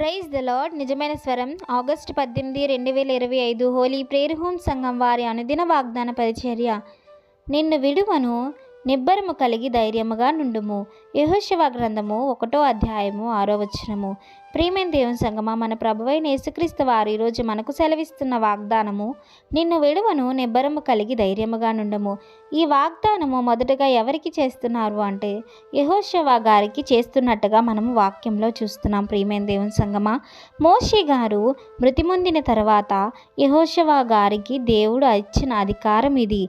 Praise the lord. నిజమైన స్వరం August 18, 2025 Holi prayer home సంఘం వారి అనుదిన వాగ్దాన పరిచర్య. నిన్ను విడువను, నిబ్బరము కలిగి ధైర్యముగా నుండుము. యెహోషువ గ్రంథము 1వ అధ్యాయము 6వ వచనము. ప్రియమైన దేవుని సంగమా, మన ప్రభువైన యేసుక్రీస్తు వారు ఈరోజు మనకు సెలవిస్తున్న వాగ్దానము, నిన్ను విడువను, నిబ్బరము కలిగి ధైర్యముగా నుండము. ఈ వాగ్దానము మొదటగా ఎవరికి చేస్తున్నారు అంటే యెహోషువ గారికి చేస్తున్నట్టుగా మనము వాక్యంలో చూస్తున్నాం. ప్రియమైన దేవుని సంగమా, మోషే గారు మృతి పొందిన తర్వాత యెహోషువ గారికి దేవుడు ఇచ్చిన అధికారం ఇది.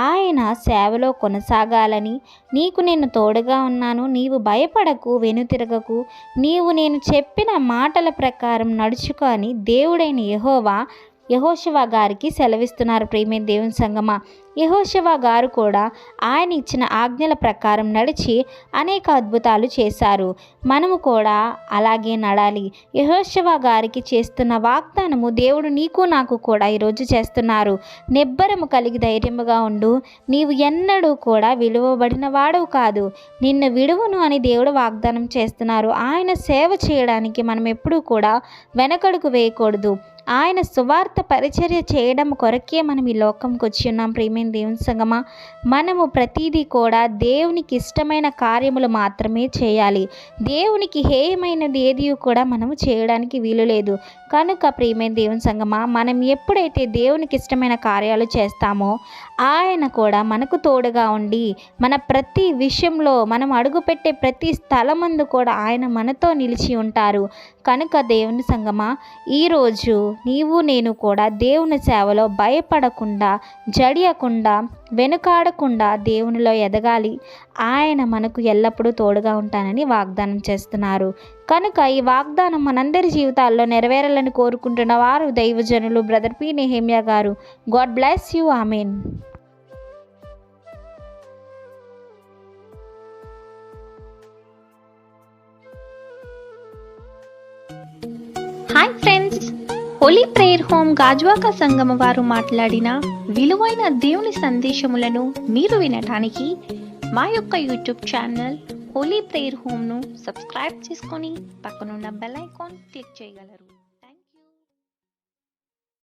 ఆయన సేవలో కొనసాగాలని, నీకు నేను తోడుగా ఉన్నాను, నీవు భయపడకు, వెనుతిరగకు, నీవు నేను చెప్పిన మాటల ప్రకారం నడుచుకో అని దేవుడైన యెహోషువ గారికి సెలవిస్తున్నారు. ప్రియమైన దేవుని సంగమా, యెహోషువ గారు కూడా ఆయన ఇచ్చిన ఆజ్ఞల ప్రకారం నడిచి అనేక అద్భుతాలు చేశారు. మనము కూడా అలాగే నడాలి. యెహోషువ గారికి చేస్తున్న వాగ్దానము దేవుడు నీకు నాకు కూడా ఈరోజు చేస్తున్నారు. నిబ్బరము కలిగి ధైర్యముగా ఉండు, నీవు ఎన్నడూ కూడా విలువబడిన వాడవు కాదు, నిన్ను విడువను అని దేవుడు వాగ్దానం చేస్తున్నారు. ఆయన సేవ చేయడానికి మనం ఎప్పుడూ కూడా వెనకడుగు వేయకూడదు. ఆయన సువార్త పరిచర్య చేయడం కొరకే మనం ఈ లోకంకి వచ్చి ఉన్నాం. ప్రియమైన దేవుని సంగమా, మనము ప్రతిదీ కూడా దేవునికి ఇష్టమైన కార్యములు మాత్రమే చేయాలి. దేవునికి హేయమైనది ఏది కూడా మనము చేయడానికి వీలు లేదు. కనుక ప్రియమైన దేవుని సంగమా, మనం ఎప్పుడైతే దేవునికి ఇష్టమైన కార్యాలు చేస్తామో ఆయన కూడా మనకు తోడుగా ఉండి మన ప్రతి విషయంలో, మనం అడుగుపెట్టే ప్రతి స్థలమందు కూడా ఆయన మనతో నిలిచి ఉంటారు. కనుక దేవుని సంగమా, ఈరోజు నీవు నేను కూడా దేవుని సేవలో భయపడకుండా, జడియకుండా, వెనుకాడకుండా దేవునిలో ఎదగాలి. ఆయన మనకు ఎల్లప్పుడూ తోడుగా ఉంటానని వాగ్దానం చేస్తున్నారు. కనుక ఈ వాగ్దానం మనందరి జీవితాల్లో నెరవేరాలని కోరుకుంటున్న వారు దైవజనులు బ్రదర్ పి. నెహెమ్యా గారు. God bless you. Amen. Hi friends, holy prayer home Gajuwaka సంగమ వారు మాట్లాడిన విలువైన దేవుని సందేశములను మీరు వినటానికి మా యొక్క యూట్యూబ్ ఛానల్ హోలీ ప్రేయర్ హోమ్ను సబ్స్క్రైబ్ చేసుకొని పక్కనున్న బెల్ ఐకాన్ క్లిక్ చేయగలరు.